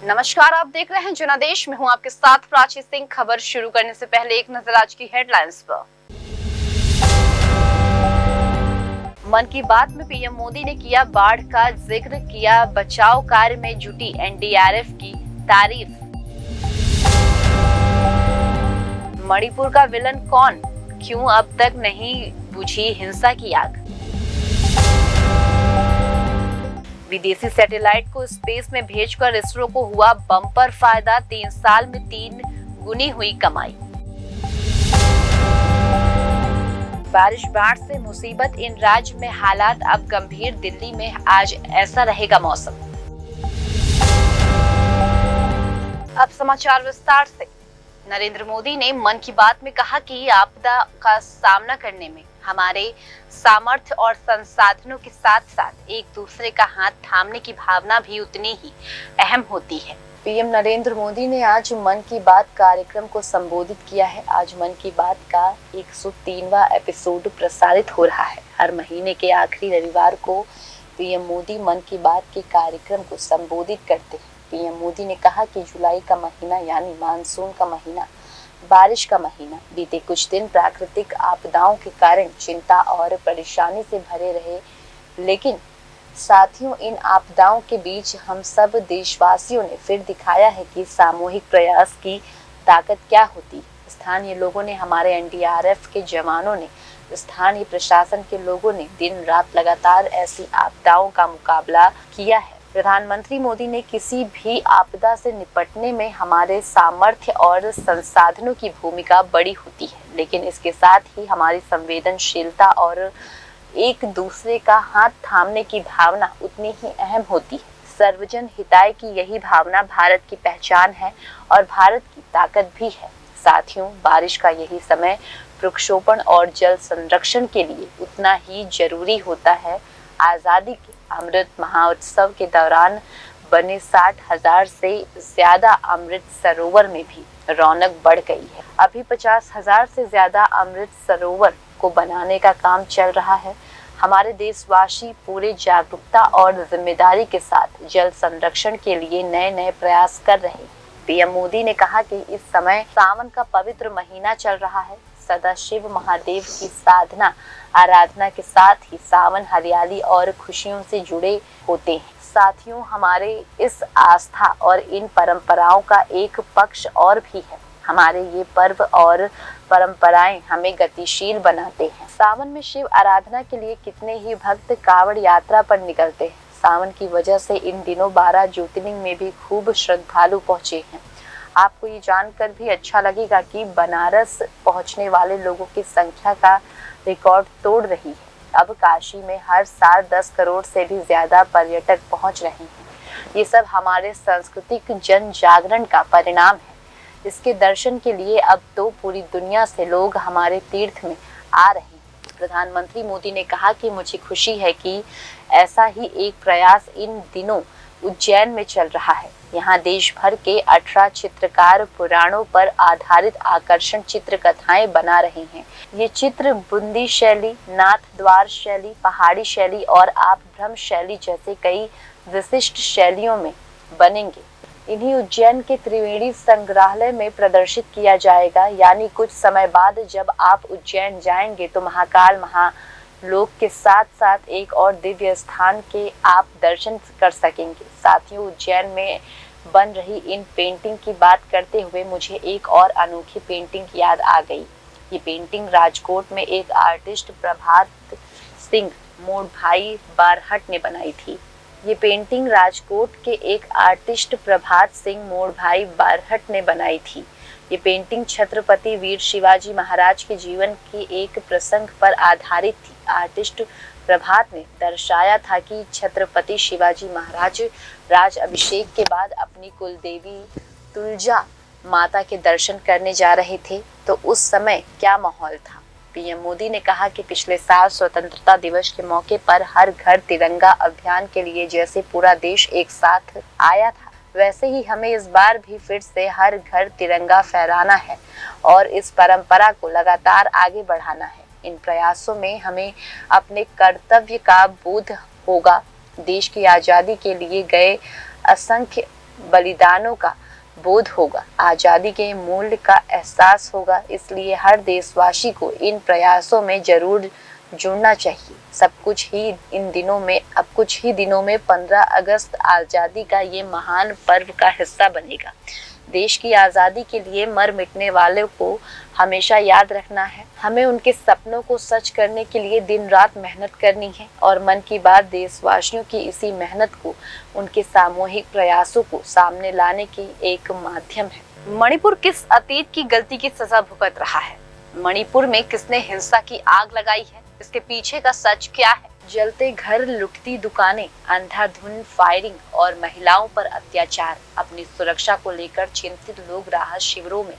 नमस्कार, आप देख रहे हैं जनादेश में हूं आपके साथ प्राची सिंह। खबर शुरू करने से पहले एक नजर आज की हेडलाइंस पर। मन की बात में पीएम मोदी ने किया बाढ़ का जिक्र, किया बचाव कार्य में जुटी एनडीआरएफ की तारीफ। मणिपुर का विलन कौन, क्यों अब तक नहीं बुझी हिंसा की आग। विदेशी सैटेलाइट को स्पेस में भेजकर इसरो को हुआ बम्पर फायदा, 3 साल में 3 गुनी हुई कमाई। बारिश बाढ़ से मुसीबत, इन राज्य में हालात अब गंभीर, दिल्ली में आज ऐसा रहेगा मौसम। अब समाचार विस्तार से। नरेंद्र मोदी ने मन की बात में कहा कि आपदा का सामना करने में हमारे सामर्थ्य और संसाधनों के साथ साथ एक दूसरे का हाथ थामने की भावना भी उतनी ही अहम होती है। पीएम नरेंद्र मोदी ने आज मन की बात कार्यक्रम को संबोधित किया है। आज मन की बात का 103वां एपिसोड प्रसारित हो रहा है। हर महीने के आखिरी रविवार को पीएम मोदी मन की बात के कार्यक्रम को संबोधित करते हैं। पीएम मोदी ने कहा कि जुलाई का महीना यानी मानसून का महीना, बारिश का महीना, बीते कुछ दिन प्राकृतिक आपदाओं के कारण चिंता और परेशानी से भरे रहे, लेकिन साथियों इन आपदाओं के बीच हम सब देशवासियों ने फिर दिखाया है कि सामूहिक प्रयास की ताकत क्या होती है। स्थानीय लोगों ने, हमारे एनडीआरएफ के जवानों ने, स्थानीय प्रशासन के लोगों ने दिन रात लगातार ऐसी आपदाओं का मुकाबला किया है। प्रधानमंत्री मोदी ने किसी भी आपदा से निपटने में हमारे सामर्थ्य और संसाधनों की भूमिका बड़ी होती है, लेकिन इसके साथ ही हमारी संवेदनशीलता और एक दूसरे का हाथ थामने की भावना उतनी ही अहम होती है। सर्वजन हिताय की यही भावना भारत की पहचान है और भारत की ताकत भी है। साथियों, बारिश का यही समय वृक्षारोपण और जल संरक्षण के लिए उतना ही जरूरी होता है। आजादी के अमृत महोत्सव के दौरान बने 60,000 से ज्यादा अमृत सरोवर में भी रौनक बढ़ गई है। अभी 50,000 से ज्यादा अमृत सरोवर को बनाने का काम चल रहा है। हमारे देशवासी पूरे जागरूकता और जिम्मेदारी के साथ जल संरक्षण के लिए नए नए प्रयास कर रहे हैं। पीएम मोदी ने कहा कि इस समय सावन का पवित्र महीना चल रहा है। सदाशिव महादेव की साधना आराधना के साथ ही सावन हरियाली और खुशियों से जुड़े होते हैं। साथियों, हमारे इस आस्था और इन परंपराओं का एक पक्ष और भी है। हमारे ये पर्व और परंपराएं हमें गतिशील बनाते हैं। सावन में शिव आराधना के लिए कितने ही भक्त कांवड़ यात्रा पर निकलते हैं। सावन की वजह से इन दिनों 12 ज्योतिर्लिंग में भी खूब श्रद्धालु पहुंचे हैं। आपको ये जानकर भी अच्छा लगेगा कि बनारस पहुंचने वाले लोगों की संख्या का रिकॉर्ड तोड़ रही है। अब काशी में हर साल 10 करोड़ से भी ज्यादा पर्यटक पहुंच रहे हैं। ये सब हमारे सांस्कृतिक जन जागरण का परिणाम है। इसके दर्शन के लिए अब तो पूरी दुनिया से लोग हमारे तीर्थ में आ रहे हैं। प्रधानमंत्री मोदी ने कहा कि मुझे खुशी है कि ऐसा ही एक प्रयास इन दिनों उज्जैन में चल रहा है। यहाँ देश भर के 18 चित्रकार पुराणों पर आधारित आकर्षण चित्र कथाएं बना रहे हैं। ये चित्र बूंदी शैली, नाथ द्वार शैली, पहाड़ी शैली और आप भ्रम शैली जैसे कई विशिष्ट शैलियों में बनेंगे। इन्हीं उज्जैन के त्रिवेणी संग्रहालय में प्रदर्शित किया जाएगा। यानी कुछ समय बाद जब आप उज्जैन जाएंगे तो महाकाल महालोक के साथ साथ एक और दिव्य स्थान के आप दर्शन कर सकेंगे। साथियों, उज्जैन में बन रही इन पेंटिंग की बात करते हुए मुझे एक और अनोखी पेंटिंग याद आ गई। ये पेंटिंग राजकोट में एक आर्टिस्ट प्रभात सिंह मोड़भाई बारहट ने बनाई थी। ये पेंटिंग राजकोट के एक आर्टिस्ट प्रभात सिंह मोड़भाई बारहट ने बनाई थी। ये पेंटिंग छत्रपति वीर शिवाजी महाराज के जीवन की एक प्रसंग पर आधारित थी। आर्टिस्ट प्रभात ने दर्शाया था कि छत्रपति शिवाजी महाराज राज अभिषेक के बाद अपनी कुलदेवी तुलजा माता के दर्शन करने जा रहे थे, तो उस समय क्या माहौल था। पीएम मोदी ने कहा कि पिछले साल स्वतंत्रता दिवस के मौके पर हर घर तिरंगा अभियान के लिए जैसे पूरा देश एक साथ आया था, वैसे ही हमें इस बार भी फिर से हर घर तिरंगा फहराना है और इस परंपरा को लगातार आगे बढ़ाना है। इन प्रयासों में हमें अपने कर्तव्य का बोध होगा। देश की आजादी के लिए गए असंख्य बलिदानों का बोध होगा, आजादी के मूल्य का एहसास होगा। इसलिए हर देशवासी को इन प्रयासों में जरूर जुड़ना चाहिए। अब कुछ ही दिनों में 15 अगस्त आजादी का ये महान पर्व का हिस्सा बनेगा। देश की आजादी के लिए मर मिटने वालों को हमेशा याद रखना है। हमें उनके सपनों को सच करने के लिए दिन रात मेहनत करनी है और मन की बात देशवासियों की इसी मेहनत को, उनके सामूहिक प्रयासों को सामने लाने की एक माध्यम है। मणिपुर किस अतीत की गलती की सजा भुगत रहा है? मणिपुर में किसने हिंसा की आग लगाई है? इसके पीछे का सच क्या है? जलते घर, लुटती दुकानें, अंधाधुंध फायरिंग और महिलाओं पर अत्याचार। अपनी सुरक्षा को लेकर चिंतित लोग राहत शिविरों में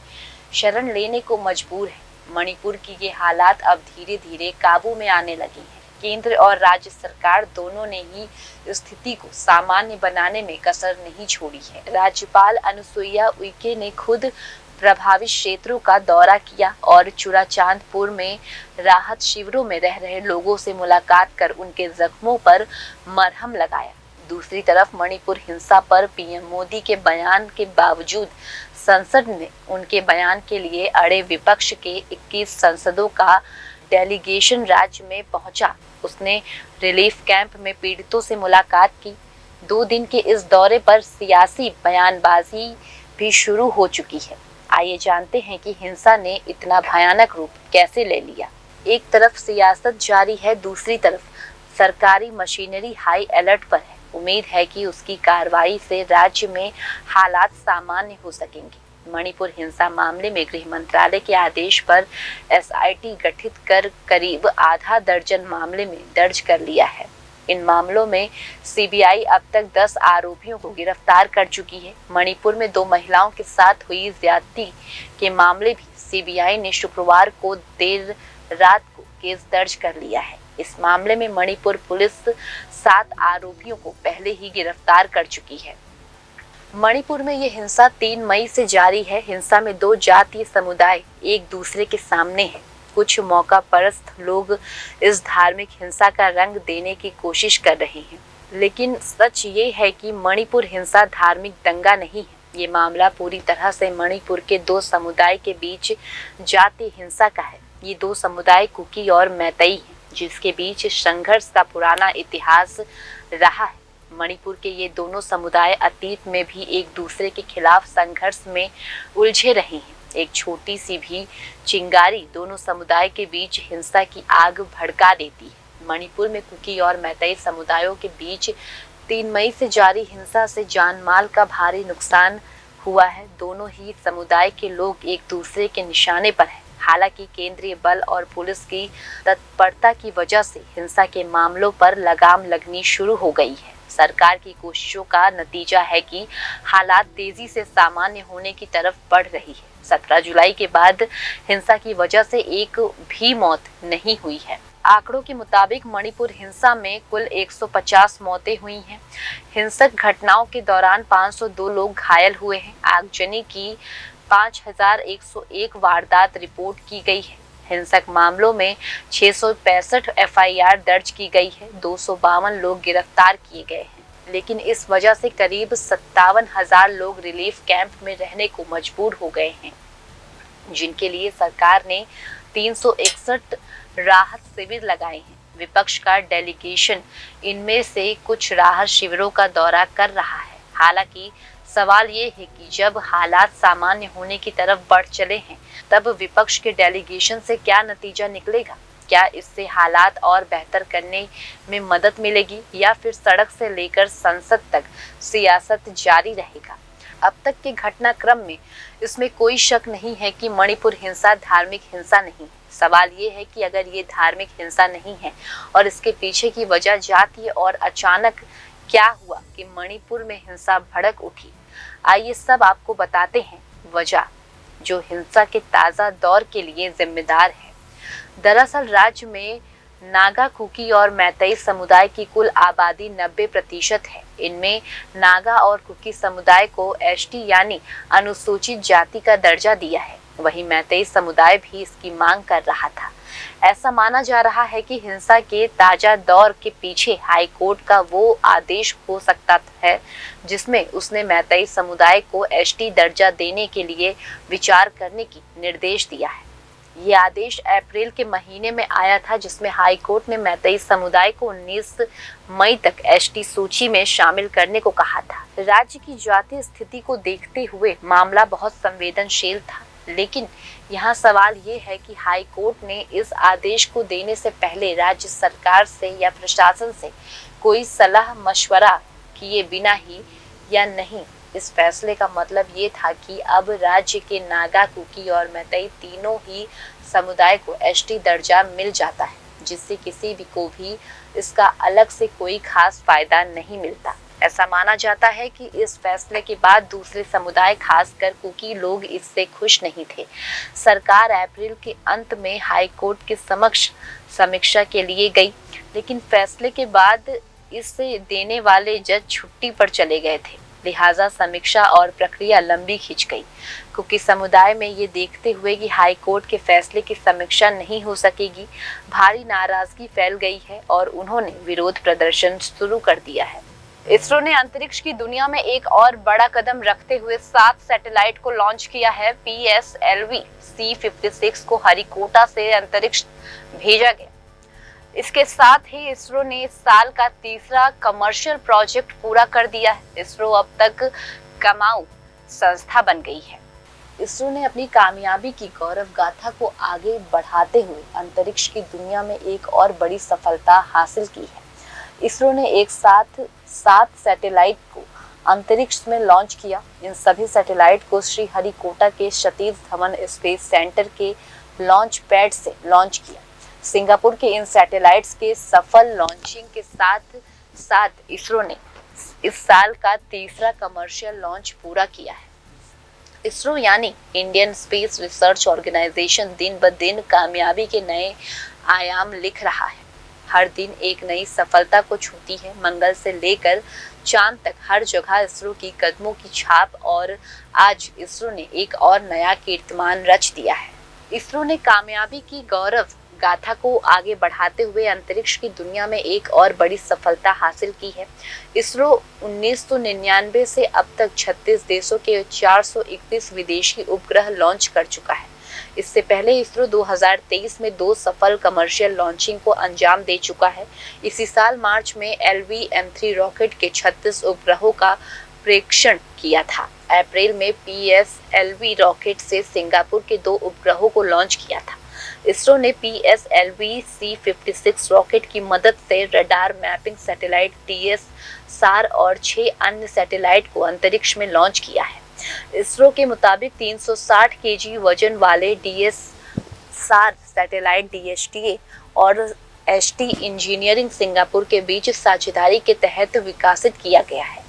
शरण लेने को मजबूर हैं। मणिपुर की ये हालात अब धीरे धीरे काबू में आने लगी हैं। केंद्र और राज्य सरकार दोनों ने ही स्थिति को सामान्य बनाने में कसर नहीं छोड़ी है। राज्यपाल अनुसुईया उइके ने खुद प्रभावित क्षेत्रों का दौरा किया और चुराचांदपुर में राहत शिविरों में रह रहे लोगों से मुलाकात कर उनके जख्मों पर मरहम लगाया। दूसरी तरफ मणिपुर हिंसा पर पीएम मोदी के बयान के बावजूद संसद में उनके बयान के लिए अड़े विपक्ष के 21 सांसदों का डेलीगेशन राज्य में पहुंचा। उसने रिलीफ कैंप में पीड़ितों से मुलाकात की। 2 दिन के इस दौरे पर सियासी बयानबाजी भी शुरू हो चुकी है। आइए जानते हैं कि हिंसा ने इतना भयानक रूप कैसे ले लिया। एक तरफ सियासत जारी है, दूसरी तरफ सरकारी मशीनरी हाई अलर्ट पर है। उम्मीद है कि उसकी कार्रवाई से राज्य में हालात सामान्य हो सकेंगे। मणिपुर हिंसा मामले में गृह मंत्रालय के आदेश पर एसआईटी गठित कर करीब आधा दर्जन मामले में दर्ज कर लिया है। इन मामलों में सीबीआई अब तक 10 आरोपियों को गिरफ्तार कर चुकी है। मणिपुर में 2 महिलाओं के साथ हुई ज्यादती के मामले भी सीबीआई ने शुक्रवार को देर रात को केस दर्ज कर लिया है। इस मामले में मणिपुर पुलिस 7 आरोपियों को पहले ही गिरफ्तार कर चुकी है। मणिपुर में ये हिंसा 3 मई से जारी है। हिंसा में 2 जातीय समुदाय एक दूसरे के सामने हैं। कुछ मौका परस्त लोग इस धार्मिक हिंसा का रंग देने की कोशिश कर रहे हैं, लेकिन सच ये है कि मणिपुर हिंसा धार्मिक दंगा नहीं है। ये मामला पूरी तरह से मणिपुर के 2 समुदाय के बीच जातीय हिंसा का है। ये 2 समुदाय कुकी और मैतेई हैं, जिसके बीच संघर्ष का पुराना इतिहास रहा है। मणिपुर के ये दोनों समुदाय अतीत में भी एक दूसरे के खिलाफ संघर्ष में उलझे रहे हैं। एक छोटी सी भी चिंगारी दोनों समुदाय के बीच हिंसा की आग भड़का देती है। मणिपुर में कुकी और मैतेई समुदायों के बीच 3 मई से जारी हिंसा से जान माल का भारी नुकसान हुआ है। दोनों ही समुदाय के लोग एक दूसरे के निशाने पर हैं। हालांकि केंद्रीय बल और पुलिस की तत्परता की वजह से हिंसा के मामलों पर लगाम लगनी शुरू हो गई है। सरकार की कोशिशों का नतीजा है कि हालात तेजी से सामान्य होने की तरफ बढ़ रही है। 17 जुलाई के बाद हिंसा की वजह से एक भी मौत नहीं हुई है। आंकड़ों के मुताबिक मणिपुर हिंसा में कुल 150 मौतें हुई हैं। हिंसक घटनाओं के दौरान 502 लोग घायल हुए हैं। आगजनी की 5101 वारदात रिपोर्ट की गई है। हिंसक मामलों में 665 एफआईआर दर्ज की गई है। 252 लोग गिरफ्तार किए गए हैं, लेकिन इस वजह से करीब 57,000 लोग रिलीफ कैंप में रहने को मजबूर हो गए हैं, जिनके लिए सरकार ने 361 राहत शिविर लगाए हैं। विपक्ष का डेलीगेशन इनमें से कुछ राहत शिविरों का दौरा कर रहा है। हालांकि सवाल ये है कि जब हालात सामान्य होने की तरफ बढ़ चले हैं, तब विपक्ष के डेलीगेशन से क्या नतीजा निकलेगा? क्या इससे हालात और बेहतर करने में मदद मिलेगी या फिर सड़क से लेकर संसद तक सियासत जारी रहेगा? अब तक के घटनाक्रम में इसमें कोई शक नहीं है कि मणिपुर हिंसा धार्मिक हिंसा नहीं। सवाल ये है कि अगर ये धार्मिक हिंसा नहीं है और इसके पीछे की वजह जातीय और अचानक क्या हुआ कि मणिपुर में हिंसा भड़क उठी? आइए सब आपको बताते हैं वजह जो हिंसा के ताजा दौर के लिए जिम्मेदार है। दरअसल राज्य में नागा, कुकी और मैतेई समुदाय की कुल आबादी 90% है। इनमें नागा और कुकी समुदाय को एसटी यानी अनुसूचित जाति का दर्जा दिया है। वहीं मैतेई समुदाय भी इसकी मांग कर रहा था। ऐसा माना जा रहा है कि हिंसा के ताजा दौर के पीछे हाई कोर्ट का वो आदेश हो सकता है जिसमें उसने मैतेई समुदाय को एसटी दर्जा देने के लिए विचार करने की निर्देश दिया है। ये आदेश अप्रैल के महीने में आया था, जिसमें हाई कोर्ट ने मैतेई समुदाय को 19 मई तक एसटी सूची में शामिल करने को कहा था। राज्य की जातीय स्थिति को देखते हुए मामला बहुत संवेदनशील था, लेकिन यहाँ सवाल ये है कि हाई कोर्ट ने इस आदेश को देने से पहले राज्य सरकार से या प्रशासन से कोई सलाह मशवरा किए बिना ही या नहीं। इस फैसले का मतलब ये था कि अब राज्य के नागा, कुकी और मैतेई तीनों ही समुदाय को एसटी दर्जा मिल जाता है, जिससे किसी भी को भी इसका अलग से कोई खास फायदा नहीं मिलता। ऐसा माना जाता है कि इस फैसले के बाद दूसरे समुदाय, खासकर कुकी लोग, इससे खुश नहीं थे। सरकार अप्रैल के अंत में हाई कोर्ट के समक्ष समीक्षा के लिए गई, लेकिन फैसले के बाद इसे देने वाले जज छुट्टी पर चले गए थे, लिहाजा समीक्षा और प्रक्रिया लंबी खिंच गई। कुकी समुदाय में ये देखते हुए कि हाई कोर्ट के फैसले की समीक्षा नहीं हो सकेगी, भारी नाराजगी फैल गई है और उन्होंने विरोध प्रदर्शन शुरू कर दिया है। इसरो ने अंतरिक्ष की दुनिया में एक और बड़ा कदम रखते हुए 7 सैटेलाइट को लॉन्च किया है। PSLV C56 को हरिकोटा से अंतरिक्ष भेजा गया। इसके साथ ही इसरो ने इस साल का तीसरा कमर्शियल प्रोजेक्ट पूरा कर दिया है। इसरो अब तक कमाऊ संस्था बन गई है। इसरो ने अपनी कामयाबी की गौरव गाथा को आगे बढ़ाते हुए अंतरिक्ष की दुनिया में एक और बड़ी सफलता हासिल की है। इसरो ने एक साथ 7 सैटेलाइट को अंतरिक्ष में लॉन्च किया। इन सभी सैटेलाइट को श्रीहरिकोटा के सतीश धवन स्पेस सेंटर के लॉन्च पैड से लॉन्च किया। सिंगापुर के इन सैटेलाइट्स के सफल लॉन्चिंग के साथ साथ इसरो ने इस साल का तीसरा कमर्शियल लॉन्च पूरा किया है। इसरो यानी इंडियन स्पेस रिसर्च ऑर्गेनाइजेशन दिन ब दिन कामयाबी के नए आयाम लिख रहा है। हर दिन एक नई सफलता को छूती है। मंगल से लेकर चांद तक हर जगह इसरो की कदमों की छाप, और आज इसरो ने एक और नया कीर्तिमान रच दिया है। इसरो ने कामयाबी की गौरव गाथा को आगे बढ़ाते हुए अंतरिक्ष की दुनिया में एक और बड़ी सफलता हासिल की है। इसरो 1999 से अब तक 36 देशों के 431 विदेशी उपग्रह लॉन्च कर चुका है। इससे पहले इसरो 2023 में 2 सफल कमर्शियल लॉन्चिंग को अंजाम दे चुका है। इसी साल मार्च में LV-M3 रॉकेट के 36 उपग्रहों का प्रेक्षण किया था। अप्रैल में PSLV रॉकेट से सिंगापुर के 2 उपग्रहों को लॉन्च किया था। इसरो ने PSLV C56 रॉकेट की मदद से रडार मैपिंग सैटेलाइट DSSAR और 6 अन्य सैटेलाइट को अंतरिक्ष में लॉन्च किया है। इसरो के मुताबिक 360 kg वजन वाले DSSAR सैटेलाइट DSTA और ST इंजीनियरिंग सिंगापुर के बीच साझेदारी के तहत विकसित किया गया है।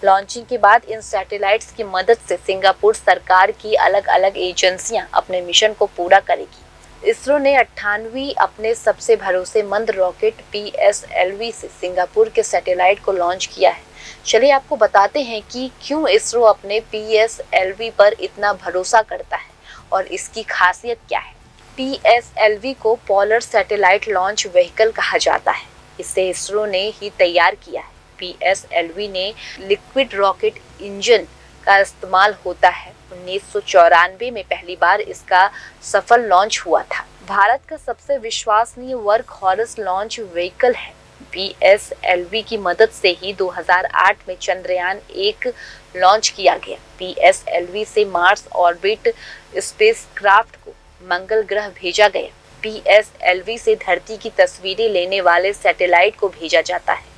लॉन्चिंग के बाद इन सैटेलाइट्स की मदद से सिंगापुर सरकार की अलग अलग एजेंसियां अपने मिशन को पूरा करेगी। इसरो ने 98वीं अपने सबसे भरोसेमंद रॉकेट PSLV से सिंगापुर के सैटेलाइट को लॉन्च किया है। चलिए आपको बताते हैं कि क्यों इसरो अपने PSLV पर इतना भरोसा करता है और इसकी खासियत क्या है। PSLV को पोलर सैटेलाइट लॉन्च व्हीकल कहा जाता है। इसे इसरो ने ही तैयार किया है। PSLV ने लिक्विड रॉकेट इंजन का इस्तेमाल होता है। 1994 में पहली बार इसका सफल लॉन्च हुआ था। भारत का सबसे विश्वसनीय वर्क हॉर्स लॉन्च व्हीकल है। PSLV की मदद से ही 2008 में चंद्रयान 1 लॉन्च किया गया। PSLV से मार्स ऑर्बिट स्पेसक्राफ्ट को मंगल ग्रह भेजा गया। PSLV से धरती की तस्वीरें लेने वाले सैटेलाइट को भेजा जाता है।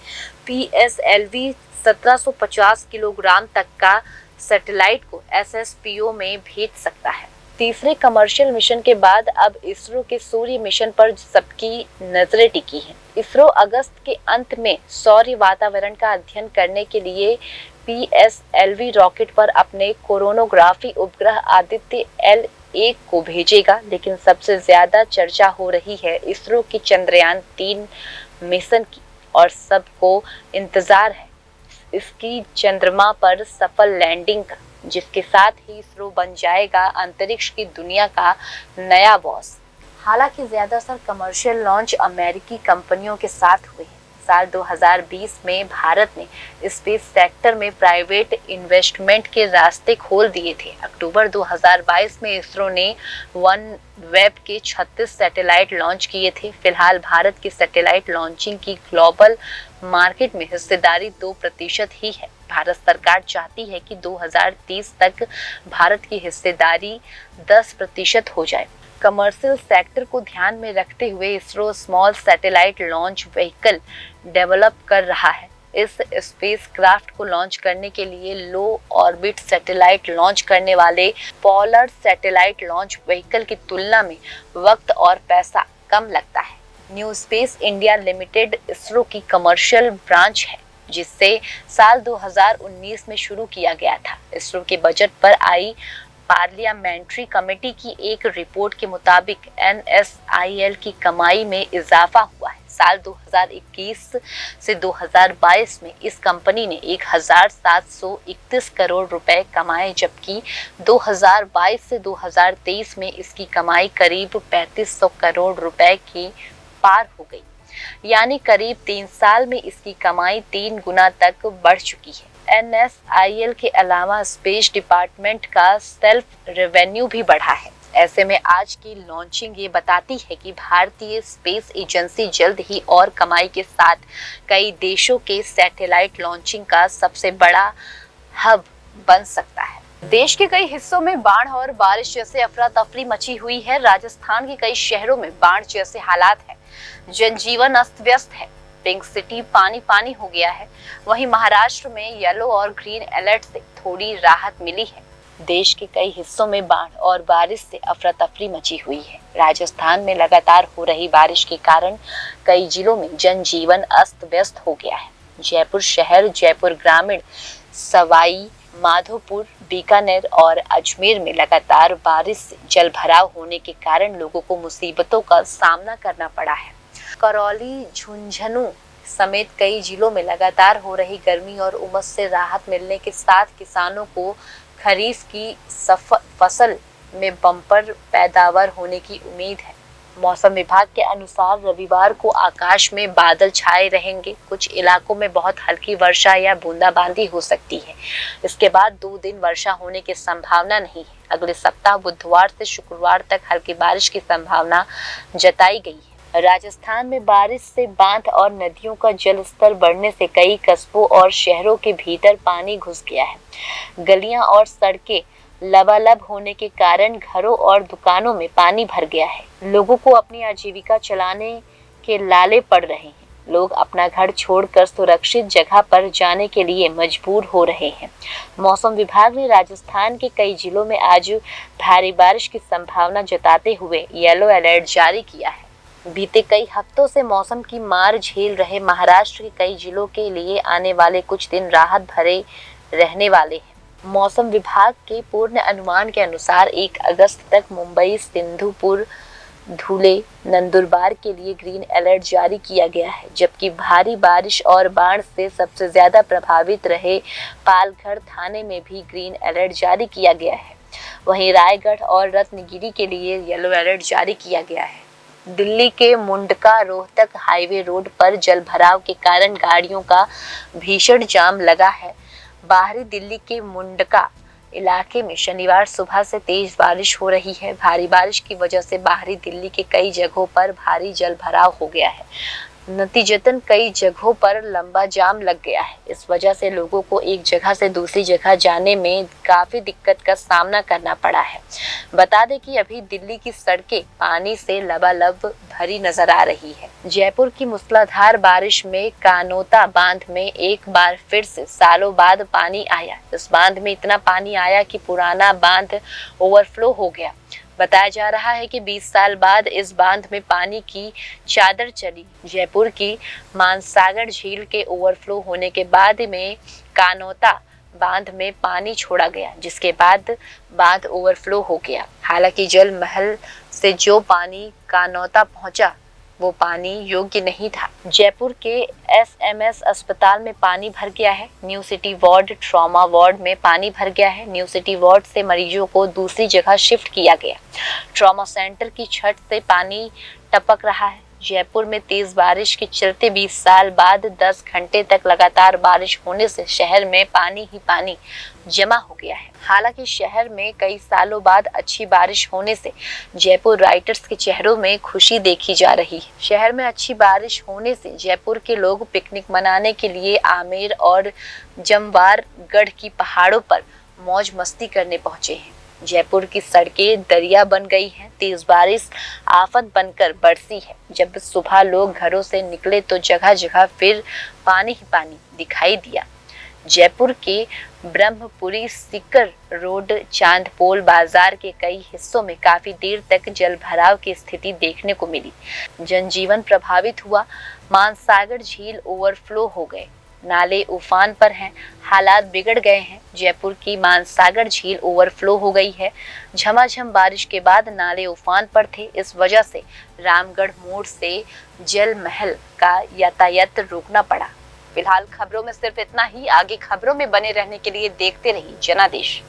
PSLV 1750 किलोग्राम तक का सैटेलाइट को SSPO में भेज सकता है। तीसरे कमर्शियल मिशन के बाद अब इसरो के सूर्य मिशन पर सबकी नजरें टिकी हैं। इसरो अगस्त के अंत में सौर वातावरण का अध्ययन करने के लिए PSLV रॉकेट पर अपने कोरोनोग्राफी उपग्रह आदित्य L1 को भेजेगा, लेकिन सबसे ज्यादा चर्चा हो रही है इसरो की चंद्रयान 3 मिशन की, और सबको इंतजार है इसकी चंद्रमा पर सफल लैंडिंग का। जिसके साथ ही इसरो बन जाएगा अंतरिक्ष की दुनिया का नया बॉस। हालांकि ज्यादातर कमर्शियल लॉन्च अमेरिकी कंपनियों के साथ हुए हैं। साल 2020 में भारत ने स्पेस सेक्टर में प्राइवेट इन्वेस्टमेंट के रास्ते खोल दिए थे। अक्टूबर 2022 में इसरो ने वन वेब के 36 सैटेलाइट लॉन्च किए थे। फिलहाल भारत की सैटेलाइट लॉन्चिंग की ग्लोबल मार्केट में हिस्सेदारी 2% ही है। भारत सरकार चाहती है कि 2030 तक भारत की हिस्सेदारी 10% हो जाए। कमर्शियल सेक्टर को ध्यान में रखते हुए ISRO small satellite launch vehicle develop कर रहा है। इस स्पेसक्राफ्ट को लॉन्च करने के लिए लो ऑर्बिट सैटेलाइट लॉन्च करने वाले पोलर सैटेलाइट लॉन्च व्हीकल की तुलना में वक्त और पैसा कम लगता है। New space India limited ISRO की कमर्शियल ब्रांच है, जिससे साल 2019 में शुरू किया गया था। इसरो के बजट पर आई पार्लियामेंट्री कमेटी की एक रिपोर्ट के मुताबिक NSIL की कमाई में इजाफा हुआ है। साल 2021 से 2022 में इस कंपनी ने 1731 करोड़ रुपए कमाए, जबकि 2022 से 2023 में इसकी कमाई करीब 3500 करोड़ रुपए की पार हो गई। यानी करीब 3 साल में इसकी कमाई 3 गुना तक बढ़ चुकी है। NSIL के अलावा स्पेस डिपार्टमेंट का सेल्फ रेवेन्यू भी बढ़ा है। ऐसे में आज की लॉन्चिंग ये बताती है कि भारतीय स्पेस एजेंसी जल्द ही और कमाई के साथ कई देशों के सैटेलाइट लॉन्चिंग का सबसे बड़ा हब बन सकता है। देश के कई हिस्सों में बाढ़ और बारिश जैसे अफरा तफरी मची हुई है। राजस्थान के कई शहरों में बाढ़ जैसे हालात है, जनजीवन अस्त व्यस्त है, पिंक सिटी पानी पानी हो गया है। वहीं महाराष्ट्र में येलो और ग्रीन अलर्ट से थोड़ी राहत मिली है। देश के कई हिस्सों में बाढ़ और बारिश से अफरा तफरी मची हुई है। राजस्थान में लगातार हो रही बारिश के कारण कई जिलों में जनजीवन अस्त व्यस्त हो गया है। जयपुर शहर, जयपुर ग्रामीण, सवाई माधोपुर, बीकानेर और अजमेर में लगातार बारिश से जल भराव होने के कारण लोगों को मुसीबतों का सामना करना पड़ा है। करौली, झुंझुनू समेत कई जिलों में लगातार हो रही गर्मी और उमस से राहत मिलने के साथ किसानों को खरीफ की फसल में बम्पर पैदावार होने की उम्मीद है। मौसम विभाग के अनुसार रविवार को आकाश में बादल छाए रहेंगे। कुछ इलाकों में बहुत हल्की वर्षा या बूंदाबांदी हो सकती है। इसके बाद 2 दिन वर्षा होने की संभावना नहीं है। अगले सप्ताह बुधवार से शुक्रवार तक हल्की बारिश की संभावना जताई गई है। राजस्थान में बारिश से बांध और नदियों का जल स्तर बढ़ने से कई कस्बों और शहरों के भीतर पानी घुस गया है। गलियां और सड़कें लबालब होने के कारण घरों और दुकानों में पानी भर गया है। लोगों को अपनी आजीविका चलाने के लाले पड़ रहे हैं। लोग अपना घर छोड़कर सुरक्षित जगह पर जाने के लिए मजबूर हो रहे हैं। मौसम विभाग ने राजस्थान के कई जिलों में आज भारी बारिश की संभावना जताते हुए येलो अलर्ट जारी किया है। बीते कई हफ्तों से मौसम की मार झेल रहे महाराष्ट्र के कई जिलों के लिए आने वाले कुछ दिन राहत भरे रहने वाले हैं। मौसम विभाग के पूर्ण अनुमान के अनुसार 1 अगस्त तक मुंबई, सिंधुपुर, धुले, नंदुरबार के लिए ग्रीन अलर्ट जारी किया गया है, जबकि भारी बारिश और बाढ़ से सबसे ज्यादा प्रभावित रहे पालघर थाने में भी ग्रीन अलर्ट जारी किया गया है। वहीं रायगढ़ और रत्नगिरी के लिए येलो अलर्ट जारी किया गया है। दिल्ली के मुंडका रोहतक हाईवे रोड पर जल भराव के कारण गाड़ियों का भीषण जाम लगा है। बाहरी दिल्ली के मुंडका इलाके में शनिवार सुबह से तेज बारिश हो रही है। भारी बारिश की वजह से बाहरी दिल्ली के कई जगहों पर भारी जल भराव हो गया है। नतीजतन कई जगहों पर लंबा जाम लग गया है। इस वजह से लोगों को एक जगह से दूसरी जगह जाने में काफी दिक्कत का सामना करना पड़ा है। बता दें कि अभी दिल्ली की सड़कें पानी से लबालब भरी नजर आ रही है। जयपुर की मूसलाधार बारिश में कानोता बांध में एक बार फिर से सालों बाद पानी आया। इस बांध में इतना पानी आया कि पुराना बांध ओवरफ्लो हो गया। बताया जा रहा है कि 20 साल बाद इस बांध में पानी की चादर चली। जयपुर की मानसागर झील के ओवरफ्लो होने के बाद में कानोता बांध में पानी छोड़ा गया, जिसके बाद बांध ओवरफ्लो हो गया। हालांकि जल महल से जो पानी कानोता पहुंचा वो पानी योग्य नहीं था। जयपुर के एसएमएस अस्पताल में पानी भर गया है। New city ward, trauma ward में पानी भर गया है। न्यू सिटी वार्ड से मरीजों को दूसरी जगह शिफ्ट किया गया। ट्रॉमा सेंटर की छत से पानी टपक रहा है। जयपुर में तेज बारिश के चलते 20 साल बाद 10 घंटे तक लगातार बारिश होने से शहर में पानी ही पानी जमा हो गया है। हालांकि शहर में कई सालों बाद अच्छी बारिश होने से जयपुर राइटर्स के चेहरों में खुशी देखी जा रही है। शहर में अच्छी बारिश होने से जयपुर के लोग पिकनिक मनाने के लिए आमेर और जमवार गढ़ की पहाड़ों पर मौज मस्ती करने पहुंचे हैं। जयपुर की सड़कें दरिया बन गई हैं। तेज बारिश आफत बनकर बरसी है। जब सुबह लोग घरों से निकले तो जगह जगह फिर पानी ही पानी दिखाई दिया। जयपुर के ब्रह्मपुरी सीकर रोड, चांदपोल बाजार के कई हिस्सों में काफी देर तक जल भराव की स्थिति देखने को मिली। जनजीवन प्रभावित हुआ। मानसागर झील ओवरफ्लो हो गए। नाले उफान पर हैं। हालात बिगड़ गए हैं। जयपुर की मानसागर झील ओवरफ्लो हो गई है। झमाझम बारिश के बाद नाले उफान पर थे। इस वजह से रामगढ़ मोड़ से जल महल का यातायात रोकना पड़ा। फिलहाल खबरों में सिर्फ इतना ही। आगे खबरों में बने रहने के लिए देखते रहिए जनादेश।